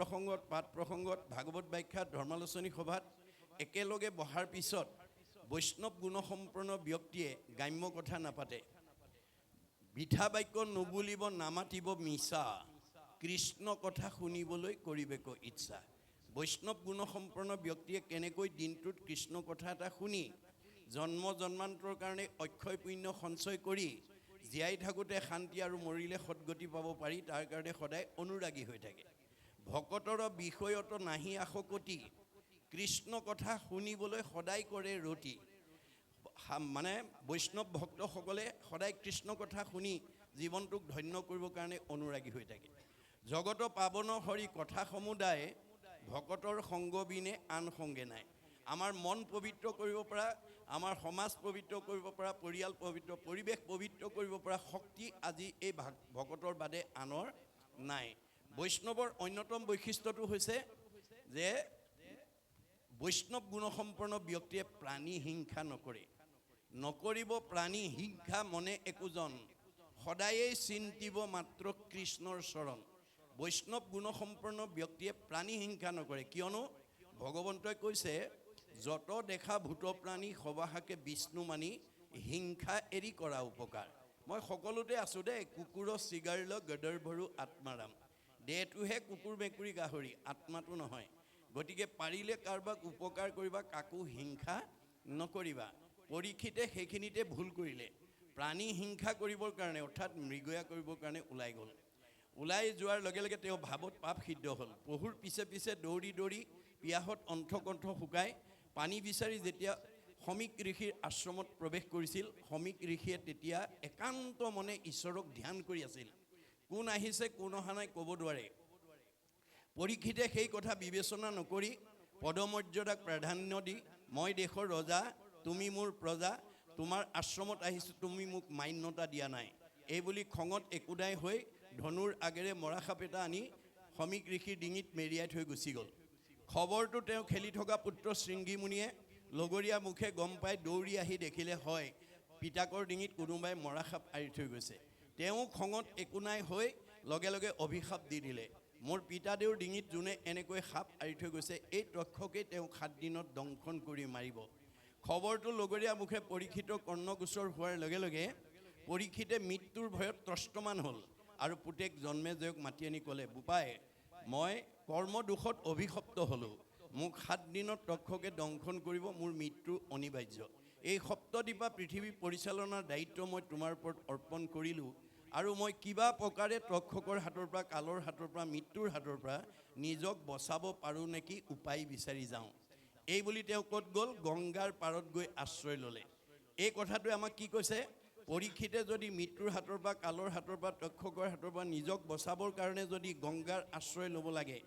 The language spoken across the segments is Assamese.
প্ৰসংগত পাঠ প্ৰসংগত ভাগৱত ব্যাখ্যাত ধৰ্মালোচনী সভাত একেলগে বহাৰ পিছত বৈষ্ণৱ গুণসম্পন্ন ব্যক্তিয়ে গ্ৰাম্য কথা নাপাতে। বিঠা বাক্য নুবুলিব নামাতিব মিছা, কৃষ্ণ কথা শুনিবলৈ কৰিবেক ইচ্ছা। বৈষ্ণৱ গুণসম্পন্ন ব্যক্তিয়ে কেনেকৈ দিনটোত কৃষ্ণ কথা এটা শুনি জন্ম জন্মান্তৰ কাৰণে অক্ষয় পুণ্য সঞ্চয় কৰি জীয়াই থাকোঁতে শান্তি আৰু মৰিলে সদ্গতি পাব পাৰি, তাৰ কাৰণে সদায় অনুৰাগী হৈ থাকে। ভকতৰ বিষয়ত নাহি আশকতি, কৃষ্ণ কথা শুনিবলৈ সদায় কৰে ৰতি। মানে বৈষ্ণৱ ভক্তসকলে সদায় কৃষ্ণ কথা শুনি জীৱনটোক ধন্য কৰিবৰ কাৰণে অনুৰাগী হৈ থাকে। জগত পাৱন হৰি কথা সমুদায়, ভকতৰ সংগ বিনে আন সংগে নাই। আমাৰ মন পবিত্ৰ কৰিব পৰা, আমাৰ সমাজ পবিত্ৰ কৰিব পৰা, পৰিয়াল পবিত্ৰ, পৰিৱেশ পবিত্ৰ কৰিব পৰা শক্তি আজি এই ভকতৰ বাদে আনৰ নাই। বৈষ্ণৱৰ অন্যতম বৈশিষ্ট্যটো হৈছে যে বৈষ্ণৱ গুণসম্পন্ন ব্যক্তিয়ে প্ৰাণী হিংসা নকৰিব। প্ৰাণী হিংসা মনে একোজন, সদায়েই চিন্তিব মাত্ৰ কৃষ্ণৰ চৰণ। বৈষ্ণৱ গুণসম্পন্ন ব্যক্তিয়ে প্ৰাণী হিংসা নকৰে, কিয়নো ভগৱন্তই কৈছে যত দেখা ভূত প্ৰাণী সবাহাকে বিষ্ণু মানি, হিংসা এৰি কৰা উপকাৰ। মই সকলোতে আছোঁ দেই, কুকুৰ চিগাৰল গদৰ ভৰু আত্মাৰাম। দেহটোহে কুকুৰ মেকুৰী গাহৰি, আত্মাটো নহয়। গতিকে পাৰিলে কাৰোবাক উপকাৰ কৰিবা, কাকো হিংসা নকৰিবা। পৰীক্ষিতে সেইখিনিতে ভুল কৰিলে, প্ৰাণী হিংসা কৰিবৰ কাৰণে অৰ্থাৎ মৃগয়া কৰিবৰ কাৰণে ওলাই গ'ল। ওলাই যোৱাৰ লগে লগে তেওঁ ভাৱত পাপ সিদ্ধ হ'ল। পহুৰ পিছে পিছে দৌৰি দৌৰি পিয়াহত অণ্ঠকণ্ঠ শুকাই পানী বিচাৰি যেতিয়া সমীক ঋষিৰ আশ্ৰমত প্ৰৱেশ কৰিছিল, সমীক ঋষিয়ে তেতিয়া একান্ত মনে ঈশ্বৰক ধ্যান কৰি আছিল। কোন আহিছে কোন অহা নাই ক'ব নোৱাৰে। পৰীক্ষিতে সেই কথা বিবেচনা নকৰি পদমৰ্যাদাক প্ৰাধান্য দি, মই দেশৰ ৰজা, তুমি মোৰ প্ৰজা, তোমাৰ আশ্ৰমত আহিছোঁ, তুমি মোক মান্যতা দিয়া নাই, এইবুলি খঙত একোদাই হৈ ধনুৰ আগেৰে মৰাসাপ এটা আনি সমীক ঋষিৰ ডিঙিত মেৰিয়াই থৈ গুচি গ'ল। খবৰটো তেওঁ খেলি থকা পুত্ৰ শৃংগীমুনিয়ে লগৰীয়া মুখে গম পাই দৌৰি আহি দেখিলে হয় পিতাকৰ ডিঙিত কোনোবাই মৰাসাপ আঁৰি থৈ গৈছে। তেওঁ খঙত একো নাই হৈ লগে লগে অভিশাপ দি দিলে, মোৰ পিতাদেউৰ ডিঙিত যোনে এনেকৈ সাপ আঁৰি থৈ গৈছে, এই তক্ষকেই তেওঁ 7 দিনত দংশন কৰি মাৰিব। খবৰটো লগৰীয়া মুখে পৰীক্ষিতৰ কৰ্ণগোচৰ হোৱাৰ লগে লগে পৰীক্ষিতে মৃত্যুৰ ভয়ত ত্ৰস্তমান হ'ল আৰু পুতেক জন্মেজয়ক মাতি আনি ক'লে, বোপাই মই কৰ্মদোষত অভিশপ্ত হ'লোঁ, মোক 7 দিনত তক্ষকে দংশন কৰিব, মোৰ মৃত্যু অনিবাৰ্য। এই সপ্তদ্বীপা পৃথিৱী পৰিচালনাৰ দায়িত্ব মই তোমাৰ ওপৰত অৰ্পণ কৰিলোঁ, আৰু মই কিবা প্ৰকাৰে তক্ষকৰ হাতৰ পৰা, কালৰ হাতৰ পৰা, মৃত্যুৰ হাতৰ পৰা নিজক বচাব পাৰোঁ নেকি উপায় বিচাৰি যাওঁ। এইবুলি তেওঁ ক'ত গ'ল, গংগাৰ পাৰত গৈ আশ্ৰয় ল'লে। এই কথাটোৱে আমাক কি কৈছে, পৰীক্ষিতে যদি মৃত্যুৰ হাতৰ পৰা, কালৰ হাতৰ পৰা, তক্ষকৰ হাতৰ পৰা নিজক বচাবৰ কাৰণে যদি গংগাৰ আশ্ৰয় ল'ব লাগে,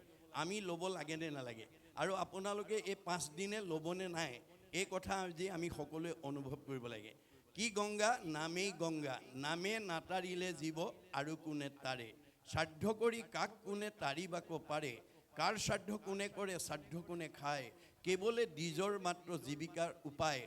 আমি ল'ব লাগে নে নালাগে? আৰু আপোনালোকে এই 5 দিনে ল'বনে নাই, এই কথা আজি আমি সকলোৱে অনুভৱ কৰিব লাগে। কি গংগা? নামেই গংগা, নামে নাতাৰিলে জীৱ আৰু কোনে তাৰে, শ্ৰাদ্ধ কৰি কাক কোনে তাৰিবাক পাৰে, কাৰ শ্ৰাদ্ধ কোনে কৰে, শ্ৰাদ্ধ কোনে খায়, কেৱলে দ্বিজৰ মাত্ৰ জীৱিকাৰ উপায়,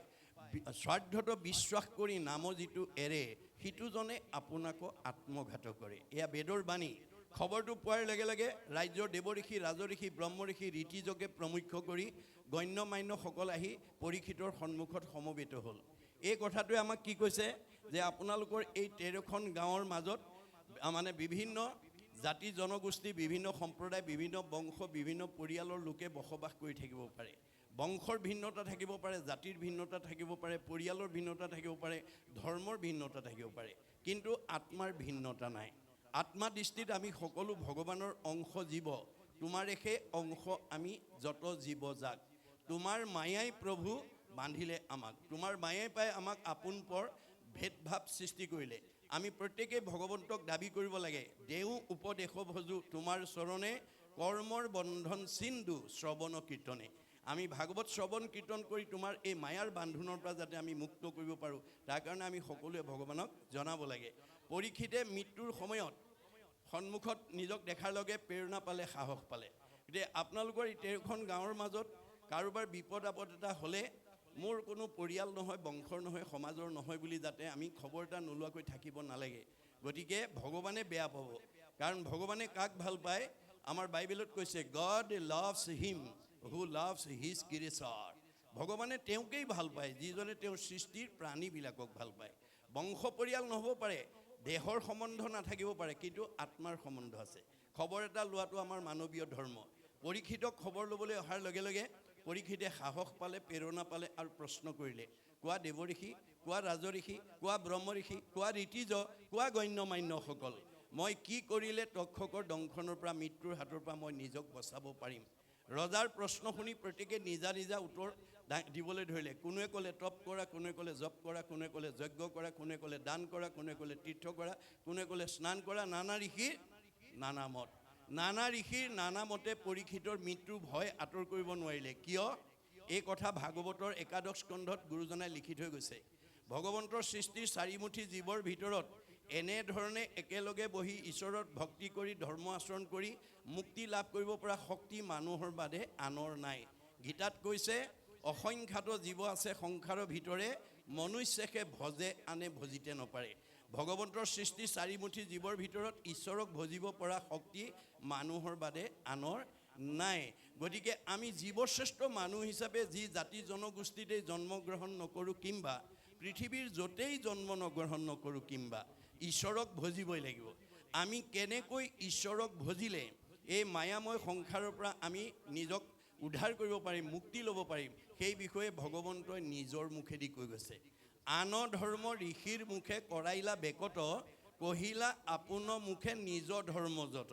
শ্ৰাদ্ধটো বিশ্বাস কৰি নাম যিটো এৰে, সিটোজনে আপোনাকো আত্মঘাত কৰে। এয়া বেদৰ বাণী। খবৰটো পোৱাৰ লগে লগে ৰাজ্যৰ দেৱঋষি, ৰাজঋষি, ব্ৰহ্মঋষি, ৰীতিযোগে প্ৰমুখ্য কৰি গণ্য মান্যসকল আহি পৰীক্ষিতৰ সন্মুখত সমবেত হ'ল। এই কথাটোৱে আমাক কি কৈছে, যে আপোনালোকৰ এই 13খন গাঁৱৰ মাজত মানে বিভিন্ন জাতি জনগোষ্ঠী, বিভিন্ন সম্প্ৰদায়, বিভিন্ন বংশ, বিভিন্ন পৰিয়ালৰ লোকে বসবাস কৰি থাকিব পাৰে। বংশৰ ভিন্নতা থাকিব পাৰে, জাতিৰ ভিন্নতা থাকিব পাৰে, পৰিয়ালৰ ভিন্নতা থাকিব পাৰে, ধৰ্মৰ ভিন্নতা থাকিব পাৰে, কিন্তু আত্মাৰ ভিন্নতা নাই। আত্মা দৃষ্টিত আমি সকলো ভগৱানৰ অংশ জীৱ, তোমাৰে সেই অংশ আমি যত জীৱ যাক, তোমাৰ মায়াই প্ৰভু বান্ধিলে আমাক, তোমাৰ মায়াই পাই আমাক আপোন পৰ ভেদভাৱ সৃষ্টি কৰিলে। আমি প্ৰত্যেকেই ভগৱন্তক দাবী কৰিব লাগে, দেও উপদেশ ভজু তোমাৰ চৰণে, কৰ্মৰ বন্ধন চিন্ধু শ্ৰৱণ কীৰ্তনে। আমি ভাগৱত শ্ৰৱণ কীৰ্তন কৰি তোমাৰ এই মায়াৰ বান্ধোনৰ পৰা যাতে আমি মুক্ত কৰিব পাৰোঁ, তাৰ কাৰণে আমি সকলোৱে ভগৱানক জনাব লাগে। পৰীক্ষিতে মৃত্যুৰ সময়ত সন্মুখত নিজক দেখাৰ লগে প্ৰেৰণা পালে, সাহস পালে। গতিকে আপোনালোকৰ এই 13খন গাঁৱৰ মাজত কাৰোবাৰ বিপদ আপদ এটা হ'লে, মোৰ কোনো পৰিয়াল নহয়, বংশৰ নহয়, সমাজৰ নহয় বুলি যাতে আমি খবৰ এটা নোলোৱাকৈ থাকিব নালাগে। গতিকে ভগৱানে বেয়া পাব, কাৰণ ভগৱানে কাক ভাল পায়, আমাৰ বাইবেলত কৈছে গড লাভছ হিম হু লাভছ হিজ ক্ৰিয়েচাৰ। ভগৱানে তেওঁকেই ভাল পায় যিজনে তেওঁৰ সৃষ্টিৰ প্ৰাণীবিলাকক ভাল পায়। বংশ পৰিয়াল নহ'ব পাৰে, দেহৰ সম্বন্ধ নাথাকিব পাৰে, কিন্তু আত্মাৰ সম্বন্ধ আছে। খবৰ এটা লোৱাটো আমাৰ মানৱীয় ধৰ্ম। পৰীক্ষিতক খবৰ ল'বলৈ অহাৰ লগে লগে পৰীক্ষিতে সাহস পালে, প্ৰেৰণা পালে আৰু প্ৰশ্ন কৰিলে, কোৱা দেৱঋষি, কোৱা ৰাজঋষি, কোৱা ব্ৰহ্মঋষি, কোৱা ঋতিজ, কোৱা গণ্যমান্যসকল, মই কি কৰিলে তক্ষকৰ দংশনৰ পৰা, মৃত্যুৰ হাতৰ পৰা মই নিজক বচাব পাৰিম? ৰজাৰ প্ৰশ্ন শুনি প্ৰত্যেকে নিজা নিজা উত্তৰ দিবলৈ ধৰিলে। কোনোৱে ক'লে তপ কৰা, কোনোৱে ক'লে জপ কৰা, কোনোৱে ক'লে যজ্ঞ কৰা, কোনোৱে ক'লে দান কৰা, কোনোৱে ক'লে তীৰ্থ কৰা, কোনোৱে ক'লে স্নান কৰা। নানা ঋষিৰ নানা মত। নানা ঋষিৰ নানা মতে পৰীক্ষিতৰ মৃত্যুৰ ভয় আঁতৰ কৰিব নোৱাৰিলে। কিয়? এই কথা ভাগৱতৰ একাদশ স্কন্ধত গুৰুজনাই লিখি থৈ গৈছে। ভগৱন্তৰ সৃষ্টিৰ চাৰিমুঠি জীৱৰ ভিতৰত এনেধৰণে একেলগে বহি ঈশ্বৰত ভক্তি কৰি ধৰ্ম আচৰণ কৰি মুক্তি লাভ কৰিব পৰা শক্তি মানুহৰ বাদে আনৰ নাই। গীতাত কৈছে অসংখ্যাত জীৱ আছে সংসাৰৰ ভিতৰে, মনুষ্যকে ভজে আনে ভজিতে নপাৰে। ভগৱন্তৰ সৃষ্টি চাৰিমুঠি জীৱৰ ভিতৰত ঈশ্বৰক ভজিব পৰা শক্তি মানুহৰ বাদে আনৰ নাই। গতিকে আমি জীৱশ্ৰেষ্ঠ মানুহ হিচাপে যি জাতি জনগোষ্ঠীতেই জন্মগ্ৰহণ নকৰোঁ কিম্বা পৃথিৱীৰ য'তেই জন্ম নগ্ৰহণ নকৰোঁ কিম্বা ঈশ্বৰক ভজিবই লাগিব। আমি কেনেকৈ ঈশ্বৰক ভজিলে এই মায়াময় সংসাৰৰ পৰা আমি নিজক উদ্ধাৰ কৰিব পাৰিম, মুক্তি ল'ব পাৰিম, সেই বিষয়ে ভগৱন্তই নিজৰ মুখেদি কৈ গৈছে। আন ধৰ্ম ঋষিৰ মুখে কৰাইলা বেকত, কহিলা আপোন মুখে নিজ ধৰ্ম যত।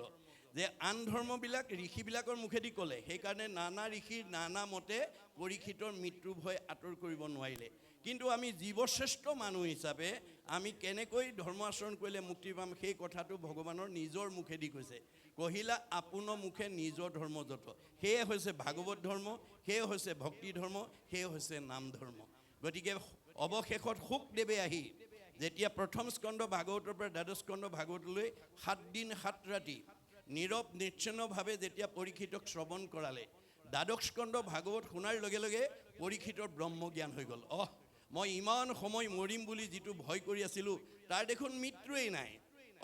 যে আন ধৰ্মবিলাক ঋষিবিলাকৰ মুখেদি ক'লে, সেইকাৰণে নানা ঋষিৰ নানা মতে পৰীক্ষিতৰ মৃত্যু ভয় আঁতৰ কৰিব নোৱাৰিলে। কিন্তু আমি জীৱশ্ৰেষ্ঠ মানুহ হিচাপে আমি কেনেকৈ ধৰ্ম আচৰণ কৰিলে মুক্তি পাম, সেই কথাটো ভগৱানৰ নিজৰ মুখেদি কৈছে। কহিলা আপোন মুখে নিজৰ ধৰ্ম যত। সেয়ে হৈছে ভাগৱত ধৰ্ম, সেয়ে হৈছে ভক্তি ধৰ্ম, সেয়ে হৈছে নাম ধৰ্ম। গতিকে অৱশেষত শুকদেৱে আহি যেতিয়া প্ৰথম স্কন্ধ ভাগৱতৰ পৰা দ্বাদশ স্কন্ধ ভাগৱতলৈ 7 দিন 7 ৰাতি নীৰৱ নিচ্ছন্নভাৱে যেতিয়া পৰীক্ষিতক শ্ৰৱণ কৰালে, দ্বাদশ স্কন্ধ ভাগৱত শুনাৰ লগে লগে পৰীক্ষিতৰ ব্ৰহ্মজ্ঞান হৈ গ'ল। মই ইমান সময় মৰিম বুলি যিটো ভয় কৰি আছিলোঁ, তাৰ দেখোন মৃত্যুৱেই নাই।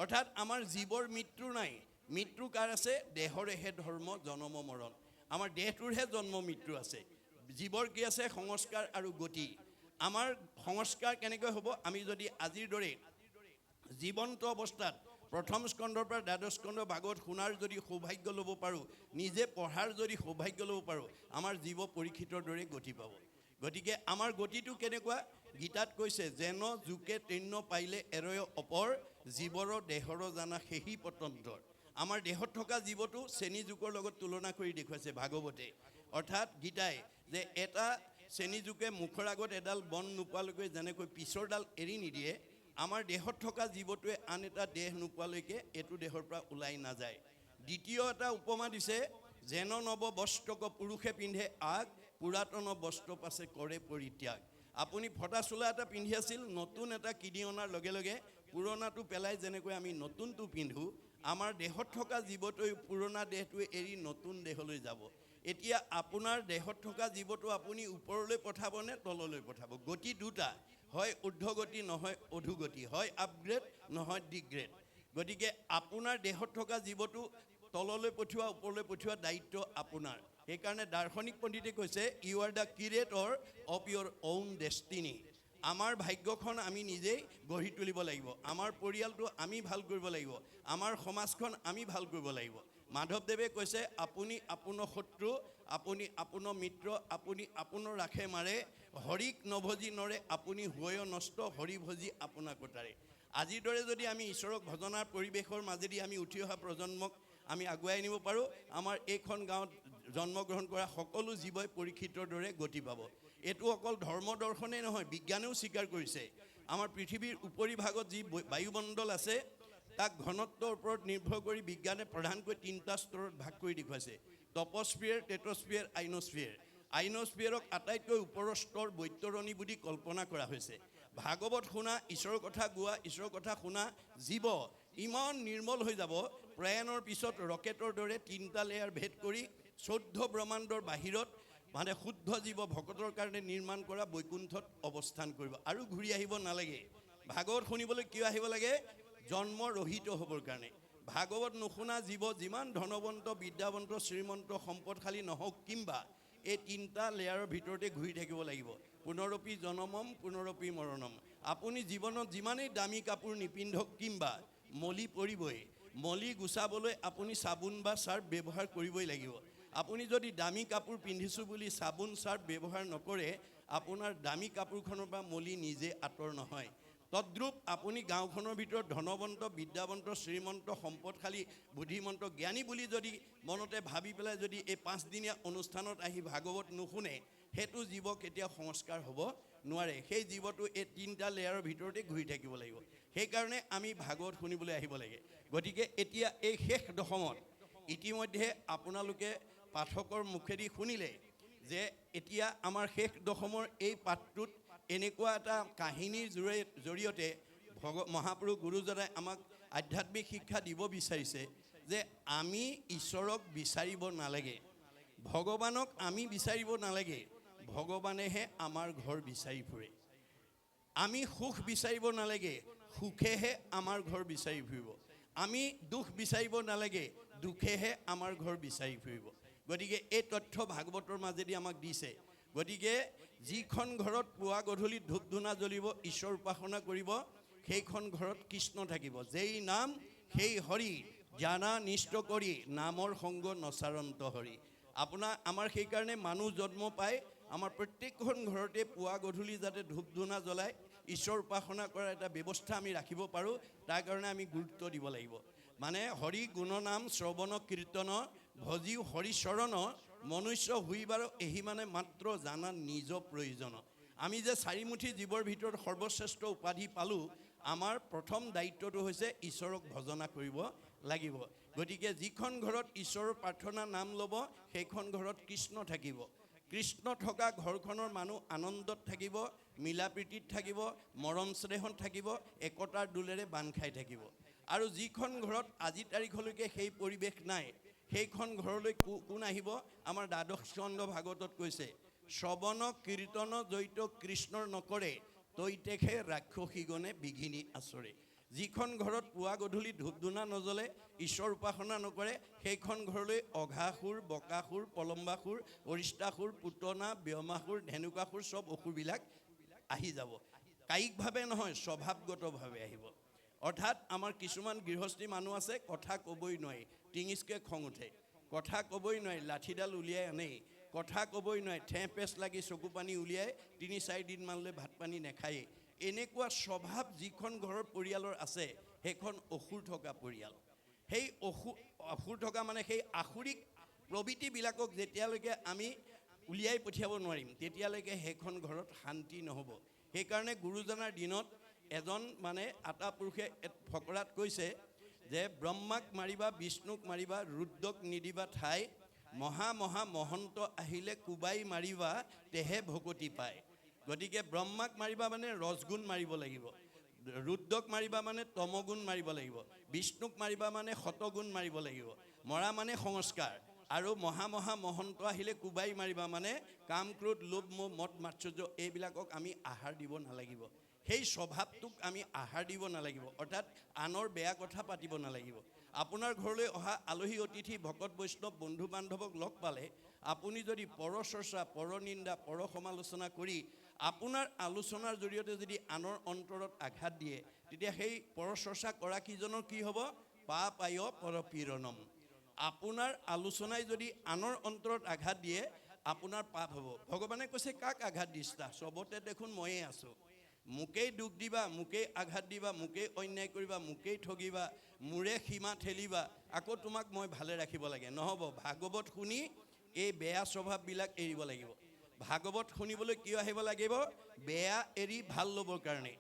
অৰ্থাৎ আমাৰ জীৱৰ মৃত্যু নাই। মৃত্যু কাৰ আছে? দেহৰেহে ধৰ্ম জনম মৰণ। আমাৰ দেহটোৰহে জন্ম মৃত্যু আছে। জীৱৰ কি আছে? সংস্কাৰ আৰু গতি। আমাৰ সংস্কাৰ কেনেকৈ হ'ব? আমি যদি আজিৰ দৰে জীৱন্ত অৱস্থাত প্ৰথম স্কন্ধৰ পৰা দ্বাদশ স্কন্ধ ভাগৱত শুনাৰ যদি সৌভাগ্য ল'ব পাৰোঁ, নিজে পঢ়াৰ যদি সৌভাগ্য ল'ব পাৰোঁ, আমাৰ জীৱ পৰীক্ষিতৰ দৰে গতি পাব। গতিকে আমাৰ গতিটো কেনেকুৱা? গীতাত কৈছে যেন জোকে তৃণ পাইলে এৰয় অপৰ, জীৱৰ দেহৰ জানা সেহি পতন্তৰ। আমাৰ দেহত থকা জীৱটো শ্ৰেণী জোকৰ লগত তুলনা কৰি দেখুৱাইছে ভাগৱতে। অৰ্থাৎ গীতাই যে এটা শ্ৰেণী জোকে মুখৰ আগত এডাল বন নোপোৱালৈকে যেনেকৈ পিছৰডাল এৰি নিদিয়ে, আমাৰ দেহত থকা জীৱটোৱে আন এটা দেহ নোপোৱালৈকে এইটো দেহৰ পৰা ওলাই নাযায়। দ্বিতীয় এটা উপমা দিছে, যেন নৱ বস্ত্ৰক পুৰুষে পিন্ধে আগ, পুৰাতন বস্ত্ৰ পাছে কৰে পৰিত্যাগ। আপুনি ফটা চোলা এটা পিন্ধি আছিল, নতুন এটা কিনি অনাৰ লগে লগে পুৰণাটো পেলাই যেনেকৈ আমি নতুনটো পিন্ধোঁ, আমাৰ দেহত থকা জীৱটোৱে পুৰণা দেহটোৱে এৰি নতুন দেহলৈ যাব। এতিয়া আপোনাৰ দেহত থকা জীৱটো আপুনি ওপৰলৈ পঠাবনে তললৈ পঠাব? গতি দুটা, হয় ঊৰ্ধ্বগতি নহয় অধোগতি, হয় আপগ্ৰেড নহয় ডিগ্ৰেড। গতিকে আপোনাৰ দেহত থকা জীৱটো তললৈ পঠিওৱা ওপৰলৈ পঠিওৱা দায়িত্ব আপোনাৰ। সেইকাৰণে দাৰ্শনিক পণ্ডিতে কৈছে you are the curator of your own destiny. আমাৰ ভাগ্যখন আমি নিজেই গঢ়ি তুলিব লাগিব। আমাৰ পৰিয়ালটো আমি ভাল কৰিব লাগিব। আমাৰ সমাজখন আমি ভাল কৰিব লাগিব। মাধৱদেৱে কৈছে আপুনি আপোনাৰ শত্ৰু, আপুনি আপোনাৰ মিত্ৰ, আপুনি আপোনাৰ ৰাখে মাৰে, হৰিক নভজি নৰে আপুনি হৈ নষ্ট, হৰি ভজি আপোনাক কটাৰে। আজিৰ দৰে যদি আমি ঈশ্বৰক ভজনাৰ পৰিৱেশৰ মাজেদি আমি উঠি অহা প্ৰজন্মক আমি আগুৱাই নিব পাৰোঁ, আমাৰ এইখন গাঁৱত জন্মগ্ৰহণ কৰা সকলো জীৱই পৰীক্ষিতৰ দৰে গতি পাব। এইটো অকল ধৰ্ম দৰ্শনেই নহয়, বিজ্ঞানেও স্বীকাৰ কৰিছে। আমাৰ পৃথিৱীৰ উপৰিভাগত যি বায়ুমণ্ডল আছে, তাক ঘনত্বৰ ওপৰত নিৰ্ভৰ কৰি বিজ্ঞানে প্ৰধানকৈ 3টা স্তৰত ভাগ কৰি দেখুৱাইছে: টপস্ফিয়াৰ, টেট্ৰস্ফিয়াৰ, আইনস্ফিয়াৰ। আইনস্ফিয়াৰক আটাইতকৈ ওপৰৰ স্তৰ বৈতৰণী বুলি কল্পনা কৰা হৈছে। ভাগৱত শুনা, ঈশ্বৰৰ কথা গোৱা, ঈশ্বৰৰ কথা শুনা জীৱ ইমান নিৰ্মল হৈ যাব, প্ৰয়াণৰ পিছত ৰকেটৰ দৰে 3টা লেয়াৰ ভেদ কৰি 14 ব্ৰহ্মাণ্ডৰ বাহিৰত মানে শুদ্ধ জীৱ ভকতৰ কাৰণে নিৰ্মাণ কৰা বৈকুণ্ঠত অৱস্থান কৰিব আৰু ঘূৰি আহিব নালাগে। ভাগৱত শুনিবলৈ কিয় আহিব লাগে? জন্ম ৰহিত হ'বৰ কাৰণে। ভাগৱত নুশুনা জীৱ যিমান ধনৱন্ত বিদ্যাৱন্ত শ্ৰীমন্ত সম্পদশালী নহওক কিম্বা এই তিনিটা লেয়াৰৰ ভিতৰতে ঘূৰি থাকিব লাগিব। পুনৰপি জনমম পুনৰপি মৰণম। আপুনি জীৱনত যিমানেই দামী কাপোৰ নিপিন্ধক কিম্বা মলি পৰিবই। মলি গুচাবলৈ আপুনি চাবোন বা চাৰ্ফ ব্যৱহাৰ কৰিবই লাগিব। আপুনি যদি দামী কাপোৰ পিন্ধিছোঁ বুলি চাবোন চাৰ্ফ ব্যৱহাৰ নকৰে, আপোনাৰ দামী কাপোৰখনৰ পৰা মলি নিজে আঁতৰ নহয়। তদ্ৰূপ আপুনি গাঁওখনৰ ভিতৰত ধনৱন্ত বিদ্যাৱন্ত শ্ৰীমন্ত সম্পদশালী বুদ্ধিমন্ত জ্ঞানী বুলি যদি মনতে ভাবি পেলাই যদি এই 5 দিনীয়া অনুষ্ঠানত আহি ভাগৱত নুশুনে, সেইটো জীৱ কেতিয়াও সংস্কাৰ হ'ব নোৱাৰে। সেই জীৱটো এই 3টা লেয়াৰৰ ভিতৰতে ঘূৰি থাকিব লাগিব। সেইকাৰণে আমি ভাগৱত শুনিবলৈ আহিব লাগে। গতিকে এতিয়া এই শেষ দশমত ইতিমধ্যে আপোনালোকে পাঠকৰ মুখেদি শুনিলে যে এতিয়া আমাৰ শেষ দশমৰ এই পাঠটোত এনেকুৱা এটা কাহিনীৰ জৰিয়তে মহাপুৰুষ গুৰুজনাই আমাক আধ্যাত্মিক শিক্ষা দিব বিচাৰিছে যে আমি ঈশ্বৰক বিচাৰিব নালাগে, ভগৱানক আমি বিচাৰিব নালাগে, ভগৱানেহে আমাৰ ঘৰ বিচাৰি ফুৰে। আমি সুখ বিচাৰিব নালাগে, সুখেহে আমাৰ ঘৰ বিচাৰি ফুৰিব। আমি দুখ বিচাৰিব নালাগে, দুখেহে আমাৰ ঘৰ বিচাৰি ফুৰিব। গতিকে এই তথ্য ভাগৱতৰ মাজেদি আমাক দিছে। গতিকে যিখন ঘৰত পুৱা গধূলি ধূপ ধূনা জ্বলিব, ঈশ্বৰ উপাসনা কৰিব, সেইখন ঘৰত কৃষ্ণ থাকিব। যেই নাম সেই হৰি, জানা নিষ্ট কৰি নামৰ সংগ নচাৰন্ত হৰি। আমাৰ সেইকাৰণে মানুহ জন্ম পাই আমাৰ প্ৰত্যেকখন ঘৰতে পুৱা গধূলি যাতে ধূপ ধূনা জ্বলাই ঈশ্বৰ উপাসনা কৰাৰ এটা ব্যৱস্থা আমি ৰাখিব পাৰোঁ, তাৰ কাৰণে আমি গুৰুত্ব দিব লাগিব। মানে হৰি গুণনাম শ্ৰৱণ কীৰ্তন ভজিও হৰিচৰণ মনুষ্য হুইবাৰ এহি মানে মাত্ৰ জানা নিজ প্ৰয়োজন। আমি যে 4 মুঠি জীৱৰ ভিতৰত সৰ্বশ্ৰেষ্ঠ উপাধি পালোঁ, আমাৰ প্ৰথম দায়িত্বটো হৈছে ঈশ্বৰক ভজনা কৰিব লাগিব। গতিকে যিখন ঘৰত ঈশ্বৰৰ প্ৰাৰ্থনা নাম ল'ব, সেইখন ঘৰত কৃষ্ণ থাকিব। কৃষ্ণ থকা ঘৰখনৰ মানুহ আনন্দত থাকিব, মিলা প্ৰীতিত থাকিব, মৰম স্নেহত থাকিব, একতাৰ দোলেৰে বান্ধ খাই থাকিব। আৰু যিখন ঘৰত আজি তাৰিখলৈকে সেই পৰিৱেশ নাই, সেইখন ঘৰলৈ কোন আহিব? আমাৰ দ্বাদশ স্কন্ধ ভাগৱতত কৈছে, শ্ৰৱণ কীৰ্তন জৈত কৃষ্ণৰ নকৰে, তৈতেখে ৰাক্ষসীগণে বিঘিনি আচৰে। যিখন ঘৰত পুৱা গধূলি ধূপ ধূনা নজ্বলে, ঈশ্বৰ উপাসনা নকৰে, সেইখন ঘৰলৈ অঘাসুৰ, বকাসুৰ, পলম্বাসুৰ, অৰিষ্টাসুৰ, পুতনা, ব্যোমাসুৰ, ধেনুকাসুৰ চব অসুৰবিলাক আহি যাব। কায়িকভাৱে নহয়, স্বভাৱগতভাৱে আহিব। অৰ্থাৎ আমাৰ কিছুমান গৃহস্থী মানুহ আছে, কথা ক'বই নোৱাৰি, টিঙিচকৈ খং উঠে, কথা ক'বই নোৱাৰি, লাঠিডাল উলিয়াই আনেই, কথা ক'বই নোৱাৰি, ঠেহ পেচ লাগি চকু পানী উলিয়াই 3-4 দিনমানলৈ ভাত পানী নাখায়েই। এনেকুৱা স্বভাৱ যিখন ঘৰৰ পৰিয়ালৰ আছে, সেইখন অসুৰ থকা পৰিয়াল। সেই অসুৰ থকা মানে সেই আসুৰিক প্ৰবৃত্তিবিলাকক যেতিয়ালৈকে আমি উলিয়াই পঠিয়াব নোৱাৰিম, তেতিয়ালৈকে সেইখন ঘৰত শান্তি নহ'ব। সেইকাৰণে গুৰুজনাৰ দিনত এজন মানে আতা পুৰুষে ফকৰাত কৈছে যে ব্ৰহ্মাক মাৰিবা, বিষ্ণুক মাৰিবা, ৰুদ্ৰক নিদিবা ঠাই, মহা মহন্ত আহিলে কোবাই মাৰিবা, তেহে ভকতি পায়। গতিকে ব্ৰহ্মাক মাৰিবা মানে ৰজগুণ মাৰিব লাগিব, ৰুদ্ৰক মাৰিবা মানে তমগুণ মাৰিব লাগিব, বিষ্ণুক মাৰিবা মানে শতগুণ মাৰিব লাগিব, মৰা মানে সংস্কাৰ, আৰু মহা মহন্ত আহিলে কোবাই মাৰিবা মানে কাম ক্ৰোধ লোভ মোহ মদ মাৎসৰ্য এইবিলাকক আমি আহাৰ দিব নালাগিব। সেই স্বভাৱটোক আমি আহাৰ দিব নালাগিব। অৰ্থাৎ আনৰ বেয়া কথা পাতিব নালাগিব। আপোনাৰ ঘৰলৈ অহা আলহী অতিথি ভকত বৈষ্ণৱ বন্ধু বান্ধৱক লগ পালে আপুনি যদি পৰচৰ্চা, পৰনিন্দা, পৰ সমালোচনা কৰি আপোনাৰ আলোচনাৰ জৰিয়তে যদি আনৰ অন্তৰত আঘাত দিয়ে, তেতিয়া সেই পৰচৰ্চা কৰা কিজনৰ কি হ'ব? পাপায় পৰপীড়নম। আপোনাৰ আলোচনাই যদি আনৰ অন্তৰত আঘাত দিয়ে, আপোনাৰ পাপ হ'ব। ভগৱানে কৈছে কাক আঘাত দিছা? চবতে দেখোন ময়ে আছোঁ। মোকেই দুখ দিবা, মোকেই আঘাত দিবা, মোকেই অন্যায় কৰিবা, মোকেই ঠগিবা, মোৰে সীমা ঠেলিবা, আকৌ তোমাক মই ভালে ৰাখিব লাগে। নহ'ব। ভাগৱত শুনি এই বেয়া স্বভাৱবিলাক এৰিব লাগিব। ভাগৱত শুনিবলৈ কিয় আহিব লাগিব? বেয়া এৰি ভাল ল'বৰ কাৰণে।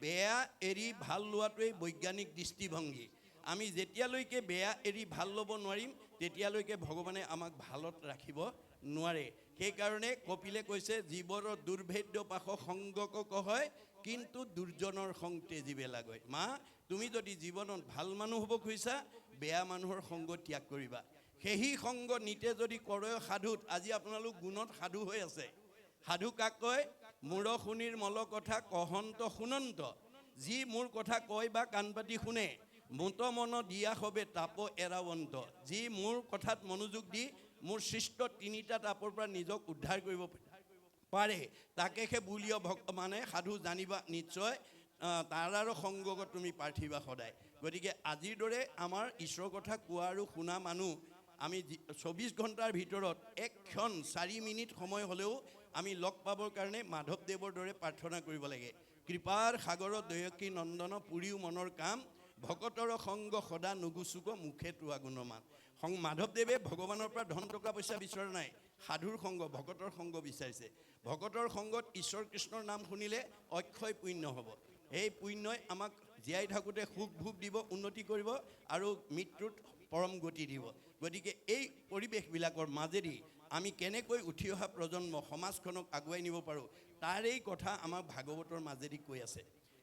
বেয়া এৰি ভাল লোৱাটোৱেই বৈজ্ঞানিক দৃষ্টিভংগী। আমি যেতিয়ালৈকে বেয়া এৰি ভাল ল'ব নোৱাৰিম, তেতিয়ালৈকে ভগৱানে আমাক ভালত ৰাখিব নোৱাৰে। সেইকাৰণে কপিলে কৈছে, জীৱৰ দুৰ্ভেদ্য পাশ সংগক কহয়, কিন্তু দুৰ্জনৰ সংগ তেজিবে লাগয়। মা, তুমি যদি জীৱনত ভাল মানুহ হ'ব খুজিছা, বেয়া মানুহৰ সংগ ত্যাগ কৰিবা। সেই সংগ নিতে যদি কৰে সাধুত, আজি আপোনালোক গুণত সাধু হৈ আছে। সাধু কাক কয়? মূৰ শুনিৰ মল কথা কহন্ত শুনন্ত। যি মোৰ কথা কয় বা কাণ পাতি শুনে, মোত মন দিয়া হবে তাপ এৰাৱন্ত, যি মোৰ কথাত মনোযোগ দি মোৰ সৃষ্ট তিনিটা তাপৰ পৰা নিজক উদ্ধাৰ কৰিব পাৰে, তাকেহে বুলিয় ভক্ত মানে সাধু জানিবা নিশ্চয়, তাৰ আৰু সংগত তুমি পাৰ্থিবা সদায়। গতিকে আজিৰ দৰে আমাৰ ঈশ্বৰৰ কথা কোৱা আৰু শুনা মানুহ আমি 24 ঘণ্টাৰ ভিতৰত এক ক্ষণ 4 মিনিট সময় হ'লেও আমি লগ পাবৰ কাৰণে মাধৱদেৱৰ দৰে প্ৰাৰ্থনা কৰিব লাগে। কৃপাৰ সাগৰ দয়কী নন্দন পুৰীও মনৰ কাম, ভকতৰ সংগ সদা নুগুচুক মুখে তোৱা গুণমান। মাধৱদেৱে ভগৱানৰ পৰা ধন টকা পইচা বিচৰা নাই, সাধুৰ সংগ ভকতৰ সংগ বিচাৰিছে। ভকতৰ সংগত ঈশ্বৰ কৃষ্ণৰ নাম শুনিলে অক্ষয় পুণ্য হ'ব। এই পুণ্যই আমাক জীয়াই থাকোঁতে সুখ ভোগ দিব, উন্নতি কৰিব আৰু মৃত্যুত পৰম গতি দিব। গতিকে এই পৰিৱেশবিলাকৰ মাজেদি আমি কেনেকৈ উঠি অহা প্ৰজন্ম সমাজখনক আগুৱাই নিব পাৰোঁ, তাৰেই কথা আমাক ভাগৱতৰ মাজেদি কৈ আছে।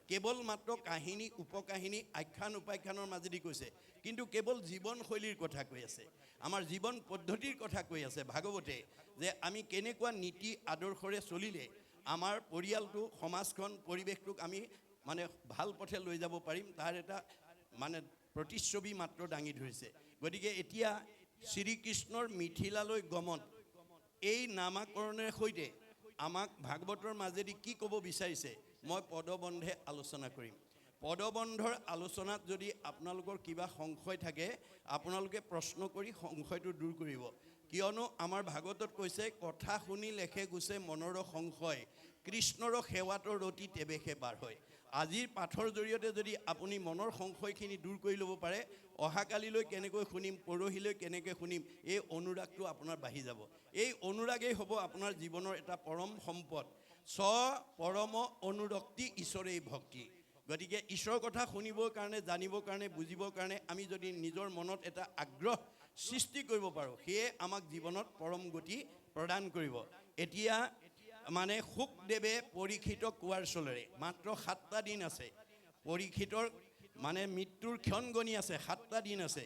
কেৱল মাত্ৰ কাহিনী উপকাহিনী আখ্যান উপাখ্যানৰ মাজেদি কৈছে, কিন্তু কেৱল জীৱনশৈলীৰ কথা কৈ আছে, আমাৰ জীৱন পদ্ধতিৰ কথা কৈ আছে ভাগৱতে, যে আমি কেনেকুৱা নীতি আদৰ্শৰে চলিলে আমাৰ পৰিয়ালটো সমাজখন পৰিৱেশটোক আমি মানে ভাল পথে লৈ যাব পাৰিম, তাৰ এটা মানে প্ৰতিচ্ছবি মাত্ৰ দাঙি ধৰিছে। গতিকে এতিয়া শ্ৰীকৃষ্ণৰ মিথিলালৈ গমন এই নামাকৰণৰ সৈতে আমাক ভাগৱতৰ মাজেদি কি ক'ব বিচাৰিছে মই পদবন্ধে আলোচনা কৰিম। পদবন্ধৰ আলোচনাত যদি আপোনালোকৰ কিবা সংশয় থাকে আপোনালোকে প্ৰশ্ন কৰি সংশয়টো দূৰ কৰিব, কিয়নো আমাৰ ভাগৱতত কৈছে কথা শুনি লেখে গুছে মনৰ সংশয়, কৃষ্ণৰ সেৱাতৰ ৰতি তেবেশে পাৰ হয়। আজিৰ পাঠৰ জৰিয়তে যদি আপুনি মনৰ সংশয়খিনি দূৰ কৰি ল'ব পাৰে, অহাকালিলৈ কেনেকৈ শুনিম, পৰহিলৈ কেনেকৈ শুনিম, এই অনুৰাগটো আপোনাৰ বাঢ়ি যাব। এই অনুৰাগেই হ'ব আপোনাৰ জীৱনৰ এটা পৰম সম্পদ। পৰম অনুৰক্তি ঈশ্বৰেই ভক্তি। গতিকে ঈশ্বৰৰ কথা শুনিবৰ কাৰণে, জানিবৰ কাৰণে, বুজিবৰ কাৰণে আমি যদি নিজৰ মনত এটা আগ্ৰহ সৃষ্টি কৰিব পাৰোঁ, সেয়ে আমাক জীৱনত পৰম গতি প্ৰদান কৰিব। এতিয়া মানে শুকদেৱে পৰীক্ষিতক কোৱাৰ চলেৰে মাত্ৰ 7টা দিন আছে, পৰীক্ষিতৰ মানে মৃত্যুৰ ক্ষণ গণি আছে, 7টা দিন আছে।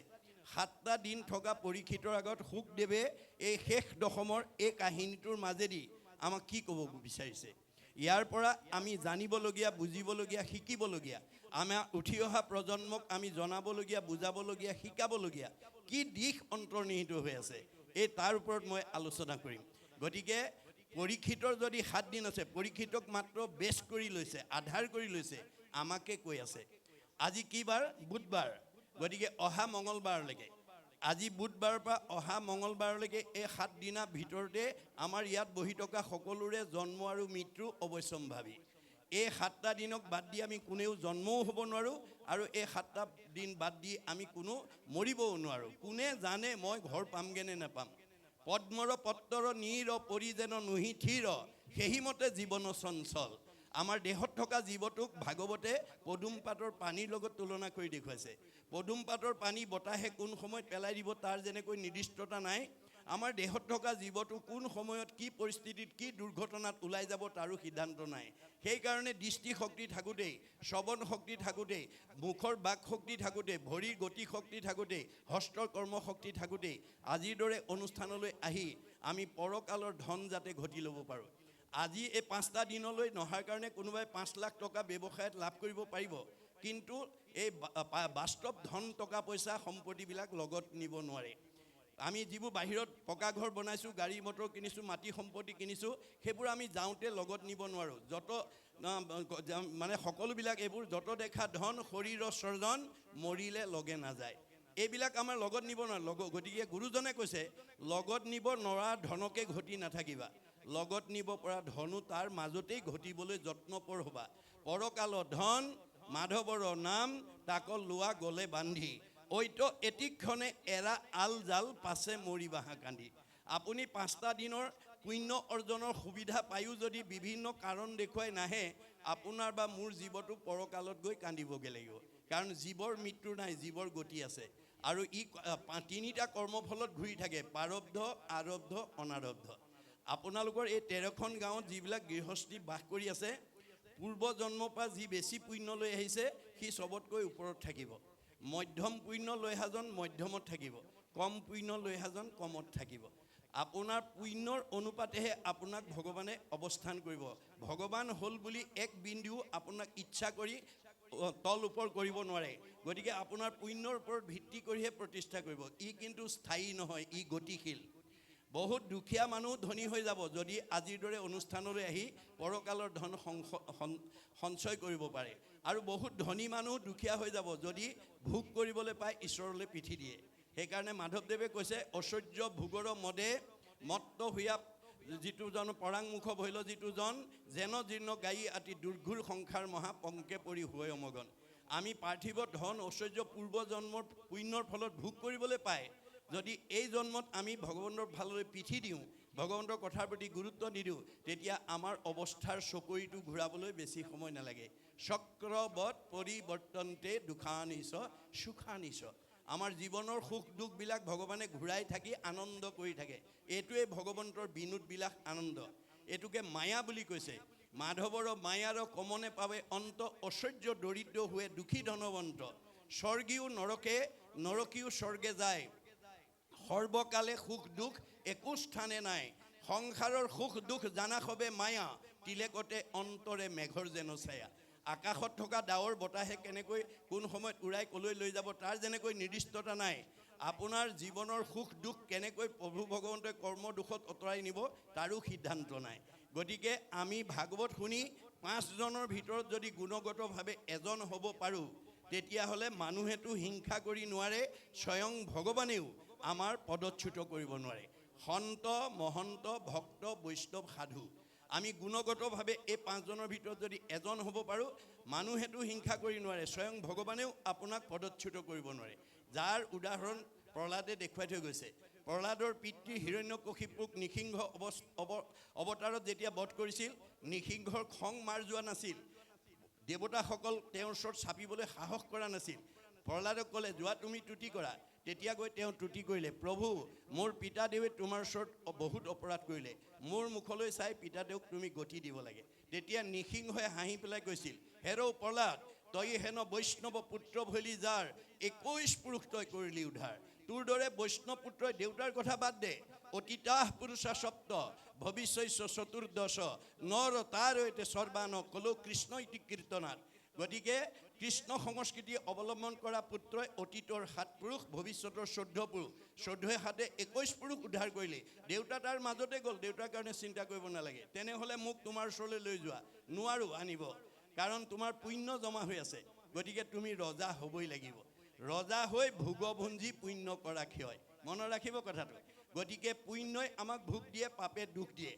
7টা দিন থকা পৰীক্ষিতৰ আগত শুকদেৱে এই শেষ দশমৰ এই কাহিনীটোৰ মাজেদি আমাক কি ক'ব বিচাৰিছে, ইয়াৰ পৰা আমি জানিবলগীয়া, বুজিবলগীয়া, শিকিবলগীয়া, আমাৰ উঠি অহা প্ৰজন্মক আমি জনাবলগীয়া, বুজাবলগীয়া, শিকাবলগীয়া কি দিশ অন্তৰ্নিহিত হৈ আছে, এই তাৰ ওপৰত মই আলোচনা কৰিম। গতিকে পৰীক্ষিতৰ যদি 7 দিন আছে, পৰীক্ষিতক মাত্ৰ বেছ কৰি লৈছে, আধাৰ কৰি লৈছে, আমাকে কৈ আছে। আজি কি বাৰ? বুধবাৰ। গতিকে অহা মঙলবাৰলৈকে, আজি বুধবাৰৰ পৰা অহা মঙলবাৰলৈকে এই 7 দিনৰ ভিতৰতে আমাৰ ইয়াত বহি থকা সকলোৰে জন্ম আৰু মৃত্যু অৱশ্যম্ভাৱী। এই 7টা দিনক বাদ দি আমি কোনেও জন্মও হ'ব নোৱাৰোঁ, আৰু এই 7টা দিন বাদ দি আমি কোনো মৰিবও নোৱাৰোঁ। কোনে জানে মই ঘৰ পামগৈ নে নাপাম। পদ্মৰ পত্ৰৰ নীৰ পৰি যেন নুহি থিৰ, সেইমতে জীৱন চঞ্চল। আমাৰ দেহত থকা জীৱটোক ভাগৱতে পদুম পাতৰ পানীৰ লগত তুলনা কৰি দেখুৱাইছে। পদুম পাতৰ পানী বতাহে কোন সময়ত পেলাই দিব তাৰ যেনেকৈ নিৰ্দিষ্টতা নাই, আমাৰ দেহত থকা জীৱটো কোন সময়ত কি পৰিস্থিতিত কি দুৰ্ঘটনাত ওলাই যাব তাৰো সিদ্ধান্ত নাই। সেইকাৰণে দৃষ্টিশক্তি থাকোঁতেই, শ্ৰৱণ শক্তি থাকোঁতেই, মুখৰ বাক শক্তি থাকোঁতেই, ভৰিৰ গতি শক্তি থাকোঁতেই, হস্তৰ কৰ্মশক্তি থাকোঁতেই আজিৰ দৰে অনুষ্ঠানলৈ আহি আমি পৰকালৰ ধন যাতে ঘটি ল'ব পাৰোঁ। আজি এই 5টা দিনলৈ নহাৰ কাৰণে কোনোবাই 5 লাখ টকা ব্যৱসায়ত লাভ কৰিব পাৰিব, কিন্তু এই বাস্তৱ ধন টকা পইচা সম্পত্তিবিলাক লগত নিব নোৱাৰে। আমি যিবোৰ বাহিৰত পকা ঘৰ বনাইছোঁ, গাড়ী মটৰ কিনিছোঁ, মাটি সম্পত্তি কিনিছোঁ, সেইবোৰ আমি যাওঁতে লগত নিব নোৱাৰোঁ। যত মানে সকলোবিলাক এইবোৰ যত দেখা ধন শৰীৰৰ স্বজন মৰিলে লগে নাযায়, এইবিলাক আমাৰ লগত নিব নোৱাৰে। গতিকে গুৰুজনে কৈছে লগত নিব নোৱাৰা ধনকে ঘটি নাথাকিবা, লগত নিব পৰা ধনো তাৰ মাজতেই ঘটিবলৈ যত্নপৰ হ'বা। পৰকালৰ ধন মাধৱৰ নাম তাক লোৱা গলে বান্ধি, ঐতো এতিক্ষণে এৰা আল জাল পাছে মৰিবা হাঁকান্দি। আপুনি 5টা দিনৰ পুণ্য অৰ্জনৰ সুবিধা পায়ো যদি বিভিন্ন কাৰণ দেখুৱাই নাহে, আপোনাৰ বা মোৰ জীৱটো পৰকালত গৈ কান্দিবগৈ লাগিব। কাৰণ জীৱৰ মৃত্যু নাই, জীৱৰ গতি আছে, আৰু ই 3টা কৰ্মফলত ঘূৰি থাকে, প্ৰাৰব্ধ, আৰব্ধ, অনাৰব্ধ। আপোনালোকৰ এই 13খন গাঁৱত যিবিলাক গৃহস্থী বাস কৰি আছে, পূৰ্ব জন্মৰ পৰা যি বেছি পুণ্য লৈ আহিছে সি চবতকৈ ওপৰত থাকিব, মধ্যম পুণ্য লৈ অহাজন মধ্যমত থাকিব, কম পুণ্য লৈ অহাজন কমত থাকিব। আপোনাৰ পুণ্যৰ অনুপাতেহে আপোনাক ভগৱানে অৱস্থান কৰিব। ভগৱান হ'ল বুলি এক বিন্দু আপোনাক ইচ্ছা কৰি তল ওপৰ কৰিব নোৱাৰে গতিকে আপোনাৰ পুণ্যৰ ওপৰত ভিত্তি কৰিহে প্ৰতিষ্ঠা কৰিব ই কিন্তু স্থায়ী নহয় ই গতিশীল বহুত দুখীয়া মানুহ ধনী হৈ যাব যদি আজিৰ দৰে অনুষ্ঠানলৈ আহি পৰকালৰ ধন সঞ্চয় কৰিব পাৰে আৰু বহুত ধনী মানুহ দুখীয়া হৈ যাব যদি ভোগ কৰিবলৈ পায় ঈশ্বৰলৈ পিঠি দিয়ে সেইকাৰণে মাধৱদেৱে কৈছে ঐশ্বৰ্য ভোগৰ মদে মত্ত হৈয়া যিটো জন পৰাংমুখ ভৈল যিটো জন যেন জীৰ্ণ গায়ী আতি দুৰ্ঘুৰ সংসাৰ মহা পংকে পৰি হৈ অমগন আমি পাৰ্থিৱ ধন ঐশ্বৰ্য পূৰ্ব জন্মৰ পুণ্যৰ ফলত ভোগ কৰিবলৈ পায় যদি এই জন্মত আমি ভগৱন্তৰ ভাললৈ পিঠি দিওঁ ভগৱন্তৰ কথাৰ প্ৰতি গুৰুত্ব নিদিওঁ তেতিয়া আমাৰ অৱস্থাৰ চকৰিটো ঘূৰাবলৈ বেছি সময় নালাগে চক্ৰবৎ পৰিৱৰ্তনতে দুখানিছ সুখানিছ আমাৰ জীৱনৰ সুখ দুখবিলাক ভগৱানে ঘূৰাই থাকি আনন্দ কৰি থাকে এইটোৱে ভগৱন্তৰ বিনোদ বিলাস আনন্দ এইটোকে মায়া বুলি কৈছে মাধৱৰ মায়াৰ কমনে পাবে অন্ত ঐশ্বৰ্য দৰিদ্ৰ হোৱে দুখী ধনৱন্ত স্বৰ্গীয় নৰকে নৰকীয় স্বৰ্গে যায় সৰ্বকালে সুখ দুখ একো স্থানে নাই সংসাৰৰ সুখ দুখ জানা সবে মায়া তিলেকতে অন্তৰে মেঘৰ যেন ছায়া আকাশত থকা ডাৱৰ বতাহে কেনেকৈ কোন সময়ত উৰাই কলৈ লৈ যাব তাৰ যেনেকৈ নিৰ্দিষ্টতা নাই আপোনাৰ জীৱনৰ সুখ দুখ কেনেকৈ প্ৰভু ভগৱন্তই কৰ্ম দুখত অতৰাই নিব তাৰো সিদ্ধান্ত নাই গতিকে আমি ভাগৱত শুনি 5 জনৰ ভিতৰত যদি গুণগতভাৱে এজন হ'ব পাৰোঁ তেতিয়াহ'লে মানুহেতো হিংসা কৰি নোৱাৰে স্বয়ং ভগৱানেও আমাৰ পদচ্যুত কৰিব নোৱাৰে সন্ত মহন্ত ভক্ত বৈষ্ণৱ সাধু আমি গুণগতভাৱে এই 5 জনৰ ভিতৰত যদি এজন হ'ব পাৰোঁ মানুহেতো হিংসা কৰি নোৱাৰে স্বয়ং ভগৱানেও আপোনাক পদচ্যুত কৰিব নোৱাৰে যাৰ উদাহৰণ প্ৰহ্লাদে দেখুৱাই থৈ গৈছে প্ৰহ্লাদৰ পিতৃ হিৰণ্যকশিপুক নিসিংহ অৱতাৰত যেতিয়া বধ কৰিছিল নিসিংহৰ খং মাৰ যোৱা নাছিল দেৱতাসকল তেওঁৰ ওচৰত চাপিবলৈ সাহস কৰা নাছিল প্ৰহ্লাদক ক'লে যোৱা তুমি তুতি কৰা তেতিয়া গৈ তেওঁ তুতি কৰিলে প্ৰভু মোৰ পিতাদেৱে তোমাৰ ওচৰত বহুত অপৰাধ কৰিলে মোৰ মুখলৈ চাই পিতাদেৱক তুমি গতি দিব লাগে তেতিয়া নিসিংহই হাঁহি পেলাই কৈছিল হেৰৌ প্ৰহ্লাদ তই হেন বৈষ্ণৱ পুত্ৰ ভলি যাৰ 21 পুৰুষ তই কৰিলি উদ্ধাৰ তোৰ দৰে বৈষ্ণৱ পুত্ৰই দেউতাৰ কথা বাদ দে অতীতাহ পুৰুষা সপ্ত ভৱিষ্যস্য চতুৰ্দশ নৰ তাৰ হৈতে সৰ্বান কলো কৃষ্ণ ইতি কীৰ্তনাত গতিকে কৃষ্ণ সংস্কৃতি অৱলম্বন কৰা পুত্ৰই অতীতৰ 7 পুৰুষ ভৱিষ্যতৰ 14 পুৰুষ 14 হাতে 21 পুৰুষ উদ্ধাৰ কৰিলে দেউতা তাৰ মাজতে গ'ল দেউতাৰ কাৰণে চিন্তা কৰিব নালাগে তেনেহ'লে মোক তোমাৰ ওচৰলৈ লৈ যোৱা নোৱাৰো আনিব কাৰণ তোমাৰ পুণ্য জমা হৈ আছে গতিকে তুমি ৰজা হ'বই লাগিব ৰজা হৈ ভোগভুঞ্জি পুণ্য কৰা ক্ষয় মনত ৰাখিব কথাটো গতিকে পুণ্যই আমাক ভোগ দিয়ে পাপে দুখ দিয়ে